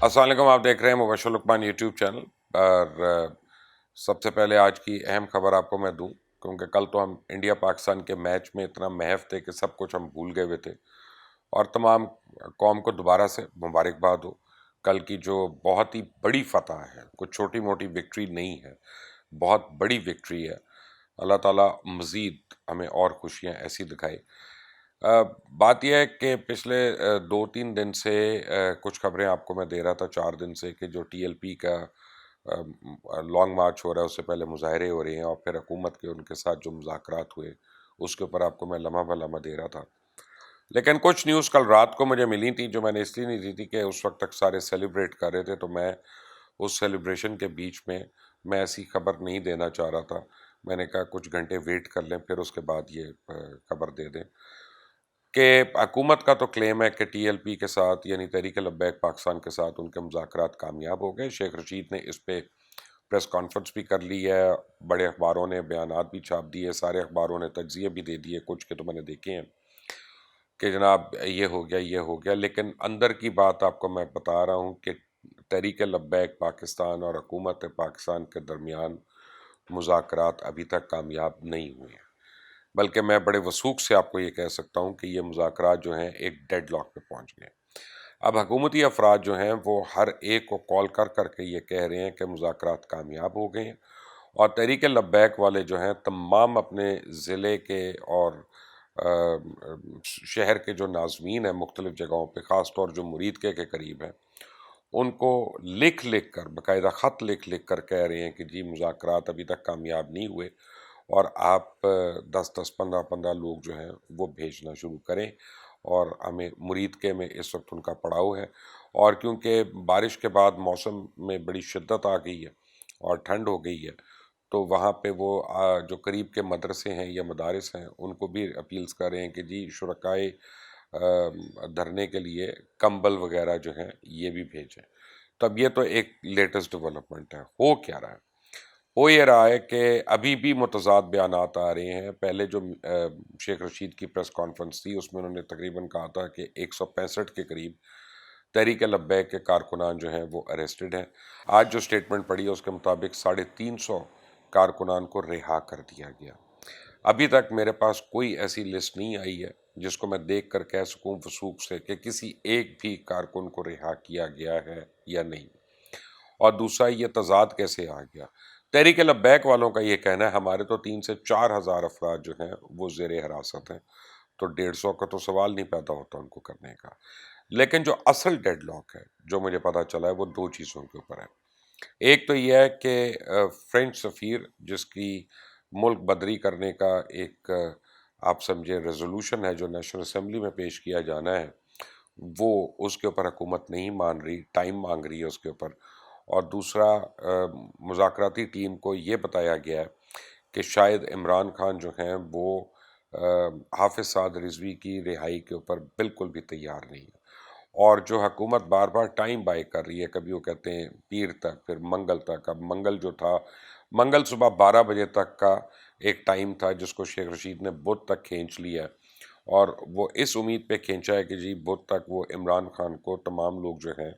السلام علیکم، آپ دیکھ رہے ہیں مبشر لقمان یوٹیوب چینل اور سب سے پہلے آج کی اہم خبر آپ کو میں دوں، کیونکہ کل تو ہم انڈیا پاکستان کے میچ میں اتنا محو تھے کہ سب کچھ ہم بھول گئے ہوئے تھے، اور تمام قوم کو دوبارہ سے مبارکباد ہو۔ کل کی جو بہت ہی بڑی فتح ہے، کوئی چھوٹی موٹی وکٹری نہیں ہے، بہت بڑی وکٹری ہے۔ اللہ تعالیٰ مزید ہمیں اور خوشیاں ایسی دکھائے۔ بات یہ ہے کہ پچھلے 2-3 دن سے کچھ خبریں آپ کو میں دے رہا تھا، 4 دن سے، کہ جو ٹی ایل پی کا لانگ مارچ ہو رہا ہے، اس سے پہلے مظاہرے ہو رہے ہیں، اور پھر حکومت کے ان کے ساتھ جو مذاکرات ہوئے اس کے اوپر آپ کو میں لمحہ بہ لمحہ دے رہا تھا۔ لیکن کچھ نیوز کل رات کو مجھے ملی تھی جو میں نے اس لیے نہیں دی تھی کہ اس وقت تک سارے سیلیبریٹ کر رہے تھے، تو میں اس سیلیبریشن کے بیچ میں ایسی خبر نہیں دینا چاہ رہا تھا۔ میں نے کہا کچھ گھنٹے ویٹ کر لیں، پھر اس کے بعد یہ خبر دے دیں کہ حکومت کا تو کلیم ہے کہ ٹی ایل پی کے ساتھ، یعنی تحریک لبیک پاکستان کے ساتھ، ان کے مذاکرات کامیاب ہو گئے۔ شیخ رشید نے اس پہ پریس کانفرنس بھی کر لی ہے، بڑے اخباروں نے بیانات بھی چھاپ دیے، سارے اخباروں نے تجزیے بھی دے دیے، کچھ کے تو میں نے دیکھے ہیں کہ جناب یہ ہو گیا یہ ہو گیا۔ لیکن اندر کی بات آپ کو میں بتا رہا ہوں کہ تحریک لبیک پاکستان اور حکومت پاکستان کے درمیان مذاکرات ابھی تک کامیاب نہیں ہوئے ہیں، بلکہ میں بڑے وثوق سے آپ کو یہ کہہ سکتا ہوں کہ یہ مذاکرات جو ہیں ایک ڈیڈ لاک پہ پہنچ گئے۔ اب حکومتی افراد جو ہیں وہ ہر ایک کو کال کر کر کے یہ کہہ رہے ہیں کہ مذاکرات کامیاب ہو گئے ہیں، اور تحریک لبیک والے جو ہیں تمام اپنے ضلع کے اور شہر کے جو ناظمین ہیں مختلف جگہوں پہ، خاص طور جو مرید کے قریب ہیں، ان کو لکھ لکھ کر، باقاعدہ خط لکھ لکھ کر کہہ رہے ہیں کہ جی مذاکرات ابھی تک کامیاب نہیں ہوئے، اور آپ 10-10 15-15 لوگ جو ہیں وہ بھیجنا شروع کریں۔ اور ہمیں مرید کے میں اس وقت ان کا پڑاؤ ہے، اور کیونکہ بارش کے بعد موسم میں بڑی شدت آ گئی ہے اور ٹھنڈ ہو گئی ہے، تو وہاں پہ وہ جو قریب کے مدرسے ہیں یا مدارس ہیں ان کو بھی اپیلز کر رہے ہیں کہ جی شرکائے دھرنے کے لیے کمبل وغیرہ جو ہیں یہ بھی بھیجیں۔ تو اب یہ تو ایک لیٹسٹ ڈیولپمنٹ ہے۔ ہو کیا رہا ہے؟ ہو یہ رہا ہے کہ ابھی بھی متضاد بیانات آ رہے ہیں۔ پہلے جو شیخ رشید کی پریس کانفرنس تھی اس میں انہوں نے تقریباً کہا تھا کہ 165 کے قریب تحریک لبیک کے کارکنان جو ہیں وہ اریسٹڈ ہیں۔ آج جو سٹیٹمنٹ پڑی ہے اس کے مطابق 350 کارکنان کو رہا کر دیا گیا۔ ابھی تک میرے پاس کوئی ایسی لسٹ نہیں آئی ہے جس کو میں دیکھ کر کہہ سکوں وثوق سے کہ کسی ایک بھی کارکن کو رہا کیا گیا ہے یا نہیں۔ اور دوسرا، یہ تضاد کیسے آ گیا؟ تحریک لبیک والوں کا یہ کہنا ہے ہمارے تو 3 سے 4 ہزار افراد جو ہیں وہ زیر حراست ہیں، تو 150 کا تو سوال نہیں پیدا ہوتا ان کو کرنے کا۔ لیکن جو اصل ڈیڈ لاک ہے، جو مجھے پتا چلا ہے، وہ 2 چیزوں کے اوپر ہے۔ ایک تو یہ ہے کہ فرینچ سفیر، جس کی ملک بدری کرنے کا ایک آپ سمجھے ریزولوشن ہے جو نیشنل اسمبلی میں پیش کیا جانا ہے، وہ اس کے اوپر حکومت نہیں مان رہی، ٹائم مانگ رہی ہے اس کے اوپر۔ اور دوسرا، مذاکراتی ٹیم کو یہ بتایا گیا ہے کہ شاید عمران خان جو ہیں وہ حافظ سعد رضوی کی رہائی کے اوپر بالکل بھی تیار نہیں ہے، اور جو حکومت بار بار ٹائم بائی کر رہی ہے، کبھی وہ کہتے ہیں پیر تک، پھر منگل تک۔ اب منگل جو تھا، منگل صبح 12 بجے تک کا ایک ٹائم تھا جس کو شیخ رشید نے بدھ تک کھینچ لیا، اور وہ اس امید پہ کھینچا ہے کہ جی بدھ تک وہ عمران خان کو تمام لوگ جو ہیں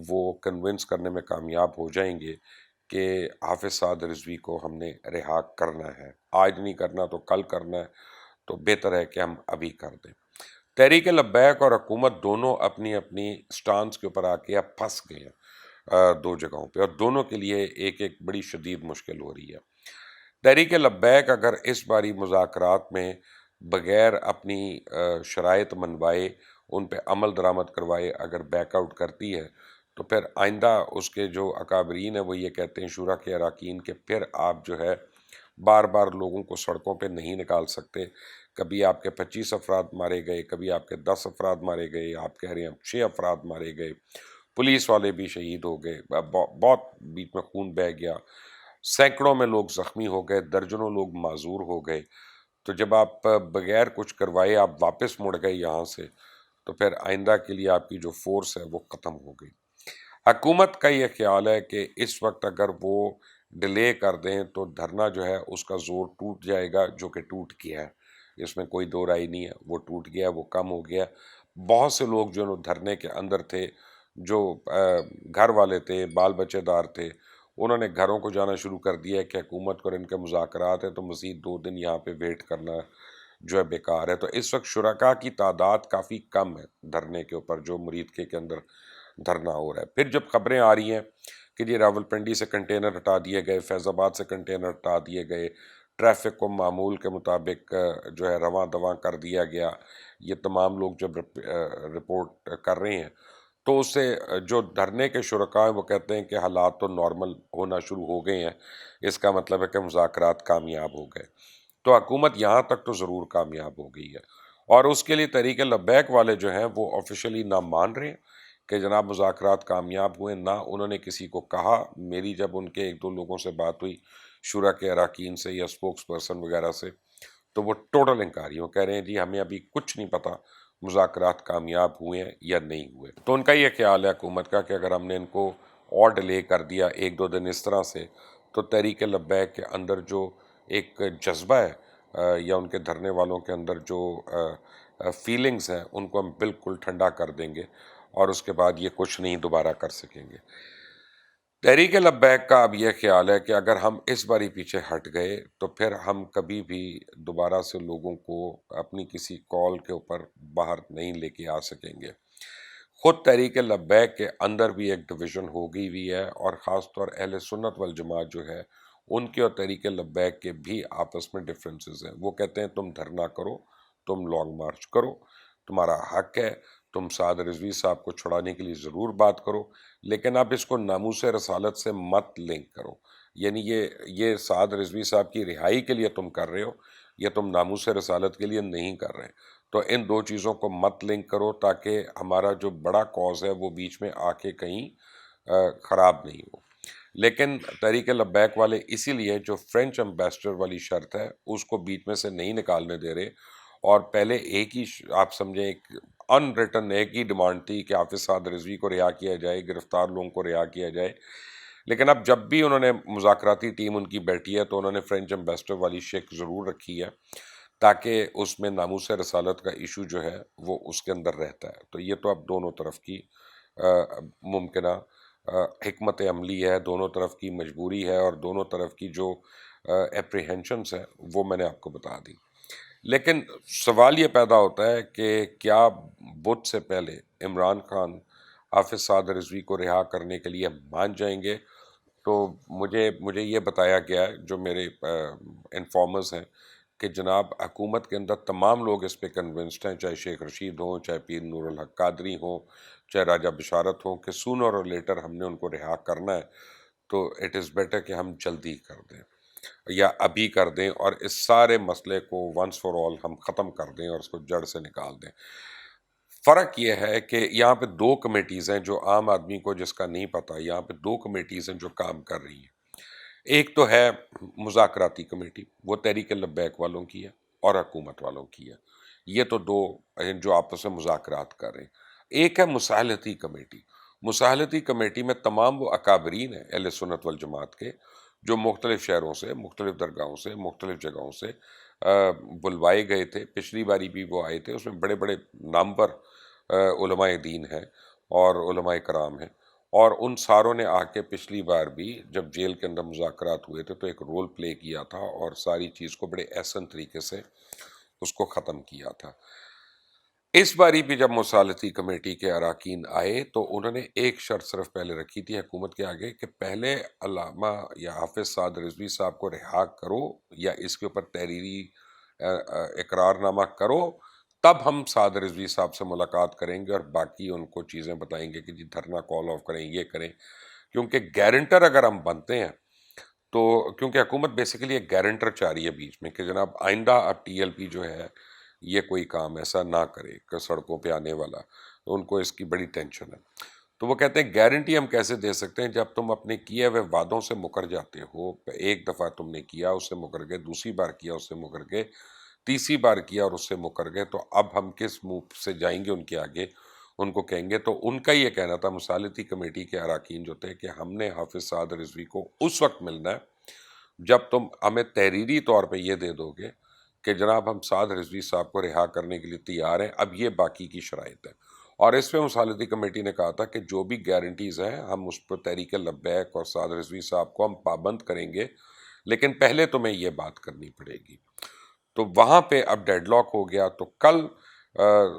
وہ کنونس کرنے میں کامیاب ہو جائیں گے کہ حافظ سعد رضوی کو ہم نے رہا کرنا ہے، آج نہیں کرنا تو کل کرنا ہے، تو بہتر ہے کہ ہم ابھی کر دیں۔ تحریک لبیک اور حکومت دونوں اپنی اپنی سٹانس کے اوپر آ کے اب پھنس گئے ہیں 2 جگہوں پہ، اور دونوں کے لیے ایک ایک بڑی شدید مشکل ہو رہی ہے۔ تحریک لبیک اگر اس باری مذاکرات میں بغیر اپنی شرائط منوائے، ان پہ عمل درآمد کروائے، اگر بیک آؤٹ کرتی ہے، تو پھر آئندہ اس کے جو اکابرین ہیں وہ یہ کہتے ہیں، شورا کے اراکین، کہ پھر آپ جو ہے بار بار لوگوں کو سڑکوں پہ نہیں نکال سکتے۔ کبھی آپ کے 25 افراد مارے گئے، کبھی آپ کے 10 افراد مارے گئے، آپ کہہ رہے ہیں 6 افراد مارے گئے، پولیس والے بھی شہید ہو گئے، بہت بیچ میں خون بہہ گیا، سینکڑوں میں لوگ زخمی ہو گئے، درجنوں لوگ معذور ہو گئے۔ تو جب آپ بغیر کچھ کروائے آپ واپس مڑ گئے یہاں سے، تو پھر آئندہ کے لیے آپ کی جو فورس ہے وہ ختم ہو گئی۔ حکومت کا یہ خیال ہے کہ اس وقت اگر وہ ڈیلے کر دیں تو دھرنا جو ہے اس کا زور ٹوٹ جائے گا، جو کہ ٹوٹ گیا ہے، اس میں کوئی دو رائے نہیں ہے، وہ ٹوٹ گیا، وہ کم ہو گیا۔ بہت سے لوگ جو دھرنے کے اندر تھے جو گھر والے تھے، بال بچے دار تھے، انہوں نے گھروں کو جانا شروع کر دیا ہے کہ حکومت کو ان کے مذاکرات ہیں تو مزید 2 دن یہاں پہ ویٹ کرنا جو ہے بیکار ہے۔ تو اس وقت شرکاء کی تعداد کافی کم ہے دھرنے کے اوپر، جو مرید کے اندر دھرنا ہو رہا ہے۔ پھر جب خبریں آ رہی ہیں کہ جی راولپنڈی سے کنٹینر ہٹا دیے گئے، فیض آباد سے کنٹینر ہٹا دیے گئے، ٹریفک کو معمول کے مطابق جو ہے رواں دواں کر دیا گیا، یہ تمام لوگ جب رپورٹ کر رہے ہیں تو اس سے جو دھرنے کے شرکاء ہیں وہ کہتے ہیں کہ حالات تو نارمل ہونا شروع ہو گئے ہیں، اس کا مطلب ہے کہ مذاکرات کامیاب ہو گئے۔ تو حکومت یہاں تک تو ضرور کامیاب ہو گئی ہے، اور اس کے لیے تحریک لبیک والے جو ہیں وہ آفیشلی نہ مان رہے ہیں کہ جناب مذاکرات کامیاب ہوئے، نہ انہوں نے کسی کو کہا۔ میری جب ان کے 1-2 لوگوں سے بات ہوئی، شورا کے اراکین سے یا اسپوکس پرسن وغیرہ سے، تو وہ ٹوٹل انکاری، وہ کہہ رہے ہیں جی ہمیں ابھی کچھ نہیں پتا مذاکرات کامیاب ہوئے ہیں یا نہیں ہوئے۔ تو ان کا یہ خیال ہے حکومت کا کہ اگر ہم نے ان کو اور ڈیلے کر دیا 1-2 دن اس طرح سے، تو تحریک لبیک کے اندر جو ایک جذبہ ہے یا ان کے دھرنے والوں کے اندر جو فیلنگز ہیں ان کو ہم بالکل ٹھنڈا کر دیں گے، اور اس کے بعد یہ کچھ نہیں دوبارہ کر سکیں گے۔ تحریک لبیک کا اب یہ خیال ہے کہ اگر ہم اس باری پیچھے ہٹ گئے تو پھر ہم کبھی بھی دوبارہ سے لوگوں کو اپنی کسی کال کے اوپر باہر نہیں لے کے آ سکیں گے۔ خود تحریک لبیک کے اندر بھی ایک ڈویژن ہو گئی ہوئی ہے، اور خاص طور اہل سنت والجماعت جو ہے ان کے اور تحریک لبیک کے بھی آپس میں ڈفرینسز ہیں۔ وہ کہتے ہیں تم دھرنا کرو، تم لانگ مارچ کرو، تمہارا حق ہے، تم سعد رضوی صاحب کو چھڑانے کے لیے ضرور بات کرو، لیکن اب اس کو ناموس رسالت سے مت لنک کرو۔ یعنی یہ سعد رضوی صاحب کی رہائی کے لیے تم کر رہے ہو، یا تم ناموس رسالت کے لیے نہیں کر رہے، تو ان 2 چیزوں کو مت لنک کرو تاکہ ہمارا جو بڑا کاز ہے وہ بیچ میں آ کے کہیں خراب نہیں ہو۔ لیکن تحریک لبیک والے اسی لیے جو فرینچ امبیسڈر والی شرط ہے اس کو بیچ میں سے نہیں نکالنے دے رہے، اور پہلے ایک ہی آپ سمجھیں ایک ان ریٹن ایک ہی ڈیمانڈ تھی کہ حافظ سعد رضوی کو رہا کیا جائے، گرفتار لوگوں کو رہا کیا جائے۔ لیکن اب جب بھی انہوں نے مذاکراتی ٹیم ان کی بیٹھی ہے تو انہوں نے فرینچ امبیسڈر والی شک ضرور رکھی ہے، تاکہ اس میں ناموس رسالت کا ایشو جو ہے وہ اس کے اندر رہتا ہے۔ تو یہ تو اب دونوں طرف کی ممکنہ حکمت عملی ہے، دونوں طرف کی مجبوری ہے، اور دونوں طرف کی جو اپریہنشنس ہیں وہ میں نے آپ کو بتا دی۔ لیکن سوال یہ پیدا ہوتا ہے کہ کیا بدھ سے پہلے عمران خان حافظ سعد رضوی کو رہا کرنے کے لیے مان جائیں گے؟ تو مجھے یہ بتایا گیا ہے، جو میرے انفارمرز ہیں، کہ جناب حکومت کے اندر تمام لوگ اس پہ کنونسڈ ہیں، چاہے شیخ رشید ہوں، چاہے پیر نور الحق قادری ہوں، چاہے راجہ بشارت ہوں، کہ سونر اور لیٹر ہم نے ان کو رہا کرنا ہے، تو اٹ از بیٹر کہ ہم جلدی کر دیں یا ابھی کر دیں، اور اس سارے مسئلے کو ونس فار آل ہم ختم کر دیں اور اس کو جڑ سے نکال دیں۔ فرق یہ ہے کہ یہاں پہ 2 کمیٹیز ہیں، جو عام آدمی کو جس کا نہیں پتہ، یہاں پہ 2 کمیٹیز ہیں جو کام کر رہی ہیں۔ ایک تو ہے مذاکراتی کمیٹی، وہ تحریک لبیک والوں کی ہے اور حکومت والوں کی ہے، یہ تو 2 ہیں جو آپس میں مذاکرات کر رہے ہیں۔ ایک ہے مصالحتی کمیٹی۔ مصالحتی کمیٹی میں تمام وہ اکابرین ہیں اہل سنت والجماعت کے، جو مختلف شہروں سے، مختلف درگاہوں سے، مختلف جگہوں سے بلوائے گئے تھے۔ پچھلی باری بھی وہ آئے تھے، اس میں بڑے بڑے نامور علماء دین ہیں اور علماء کرام ہیں، اور ان ساروں نے آ کے پچھلی بار بھی جب جیل کے اندر مذاکرات ہوئے تھے تو ایک رول پلے کیا تھا، اور ساری چیز کو بڑے احسن طریقے سے اس کو ختم کیا تھا۔ اس باری بھی جب مصالحتی کمیٹی کے اراکین آئے تو انہوں نے ایک شرط صرف پہلے رکھی تھی حکومت کے آگے، کہ پہلے علامہ یا حافظ سعد رضوی صاحب کو رہا کرو یا اس کے اوپر تحریری اقرار نامہ کرو، تب ہم سعد رضوی صاحب سے ملاقات کریں گے اور باقی ان کو چیزیں بتائیں گے کہ جی دھرنا کال آف کریں، یہ کریں۔ کیونکہ گارنٹر اگر ہم بنتے ہیں تو، کیونکہ حکومت بیسیکلی ایک گارنٹر چاہ رہی ہے بیچ میں کہ جناب آئندہ اب ٹی ایل پی جو ہے یہ کوئی کام ایسا نہ کرے کہ سڑکوں پہ آنے والا، تو ان کو اس کی بڑی ٹینشن ہے۔ تو وہ کہتے ہیں گارنٹی ہم کیسے دے سکتے ہیں جب تم اپنے کیے ہوئے وعدوں سے مکر جاتے ہو؟ ایک دفعہ تم نے کیا، اس سے مکر گئے، دوسری بار کیا، اس سے مکر گئے، تیسری بار کیا اور اس سے مکر گئے، تو اب ہم کس منہ سے جائیں گے ان کے آگے ان کو کہیں گے؟ تو ان کا یہ کہنا تھا مصالحتی کمیٹی کے اراکین جو تھے کہ ہم نے حافظ سعد رضوی کو اس وقت ملنا ہے جب تم ہمیں تحریری طور پہ یہ دے دو گے کہ جناب ہم سعد رضوی صاحب کو رہا کرنے کے لیے تیار ہیں، اب یہ باقی کی شرائط ہے۔ اور اس پہ مصالحتی کمیٹی نے کہا تھا کہ جو بھی گارنٹیز ہیں ہم اس پر تحریک لبیک اور سعد رضوی صاحب کو ہم پابند کریں گے، لیکن پہلے تمہیں یہ بات کرنی پڑے گی۔ تو وہاں پہ اب ڈیڈ لاک ہو گیا۔ تو کل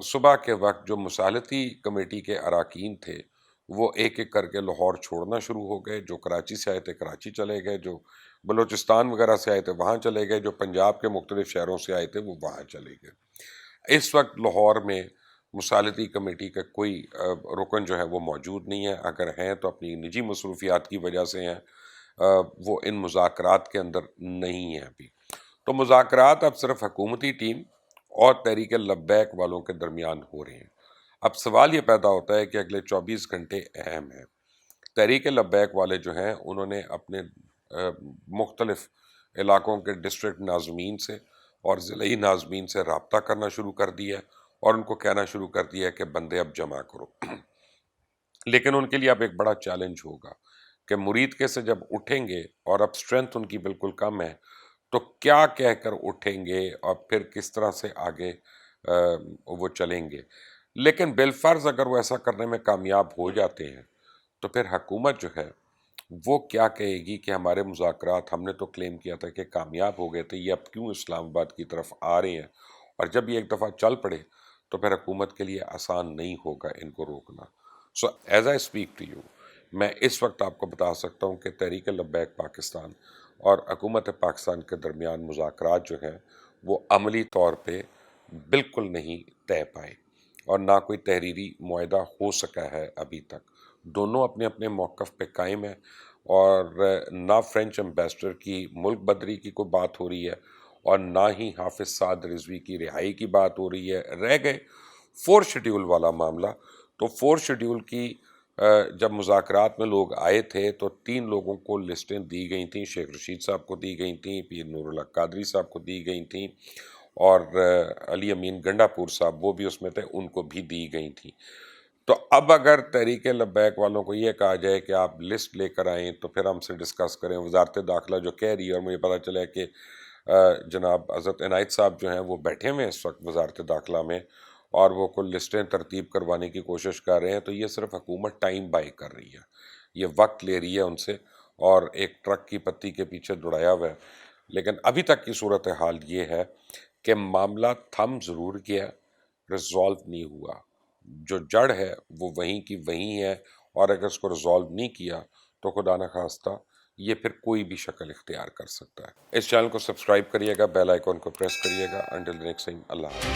صبح کے وقت جو مصالحتی کمیٹی کے اراکین تھے وہ ایک ایک کر کے لاہور چھوڑنا شروع ہو گئے، جو کراچی سے آئے تھے کراچی چلے گئے، جو بلوچستان وغیرہ سے آئے تھے وہاں چلے گئے، جو پنجاب کے مختلف شہروں سے آئے تھے وہ وہاں چلے گئے۔ اس وقت لاہور میں مصالحتی کمیٹی کا کوئی رکن جو ہے وہ موجود نہیں ہے، اگر ہیں تو اپنی نجی مصروفیات کی وجہ سے ہیں، وہ ان مذاکرات کے اندر نہیں ہیں ابھی۔ تو مذاکرات اب صرف حکومتی ٹیم اور تحریک لبیک والوں کے درمیان ہو رہے ہیں۔ اب سوال یہ پیدا ہوتا ہے کہ اگلے 24 گھنٹے اہم ہیں۔ تحریک لبیک والے جو ہیں انہوں نے اپنے مختلف علاقوں کے ڈسٹرکٹ ناظمین سے اور ضلعی ناظمین سے رابطہ کرنا شروع کر دیا اور ان کو کہنا شروع کر دیا کہ بندے اب جمع کرو۔ لیکن ان کے لیے اب ایک بڑا چیلنج ہوگا کہ مرید کے سے جب اٹھیں گے اور اب سٹرینتھ ان کی بالکل کم ہے تو کیا کہہ کر اٹھیں گے اور پھر کس طرح سے آگے وہ چلیں گے۔ لیکن بالفرض اگر وہ ایسا کرنے میں کامیاب ہو جاتے ہیں تو پھر حکومت جو ہے وہ کیا کہے گی کہ ہمارے مذاکرات ہم نے تو کلیم کیا تھا کہ کامیاب ہو گئے تھے، یہ اب کیوں اسلام آباد کی طرف آ رہے ہیں؟ اور جب یہ ایک دفعہ چل پڑے تو پھر حکومت کے لیے آسان نہیں ہوگا ان کو روکنا۔ So as I speak to you, میں اس وقت آپ کو بتا سکتا ہوں کہ تحریک لبیک پاکستان اور حکومت پاکستان کے درمیان مذاکرات جو ہیں وہ عملی طور پہ بالکل نہیں طے پائے اور نہ کوئی تحریری معاہدہ ہو سکا ہے ابھی تک۔ دونوں اپنے اپنے موقف پہ قائم ہیں اور نہ فرینچ امبیسڈر کی ملک بدری کی کوئی بات ہو رہی ہے اور نہ ہی حافظ سعد رضوی کی رہائی کی بات ہو رہی ہے۔ رہ گئے 4 شیڈیول والا معاملہ۔ تو 4 شیڈیول کی جب مذاکرات میں لوگ آئے تھے تو 3 لوگوں کو لسٹیں دی گئی تھیں، شیخ رشید صاحب کو دی گئی تھیں، پیر نور اللہ قادری صاحب کو دی گئی تھیں اور علی امین گنڈا پور صاحب وہ بھی اس میں تھے، ان کو بھی دی گئی تھیں۔ تو اب اگر تحریک لبیک والوں کو یہ کہا جائے کہ آپ لسٹ لے کر آئیں تو پھر ہم سے ڈسکس کریں، وزارت داخلہ جو کہہ رہی ہے، اور مجھے پتہ چلا کہ جناب حضرت عنایت صاحب جو ہیں وہ بیٹھے ہوئے ہیں اس وقت وزارت داخلہ میں اور وہ کل لسٹیں ترتیب کروانے کی کوشش کر رہے ہیں، تو یہ صرف حکومت ٹائم بائی کر رہی ہے، یہ وقت لے رہی ہے ان سے اور ایک ٹرک کی پتی کے پیچھے دوڑایا ہوا ہے۔ لیکن ابھی تک کی صورتحال یہ ہے کہ معاملہ تھم ضرور گیا، ریزالو نہیں ہوا، جو جڑ ہے وہ وہیں کی وہیں ہے، اور اگر اس کو ریزالو نہیں کیا تو خدا نخواستہ یہ پھر کوئی بھی شکل اختیار کر سکتا ہے۔ اس چینل کو سبسکرائب کریے گا، بیل آئیکن کو پریس کریے گا۔ انٹل دی نیکسٹ ٹائم، اللہ حافظ۔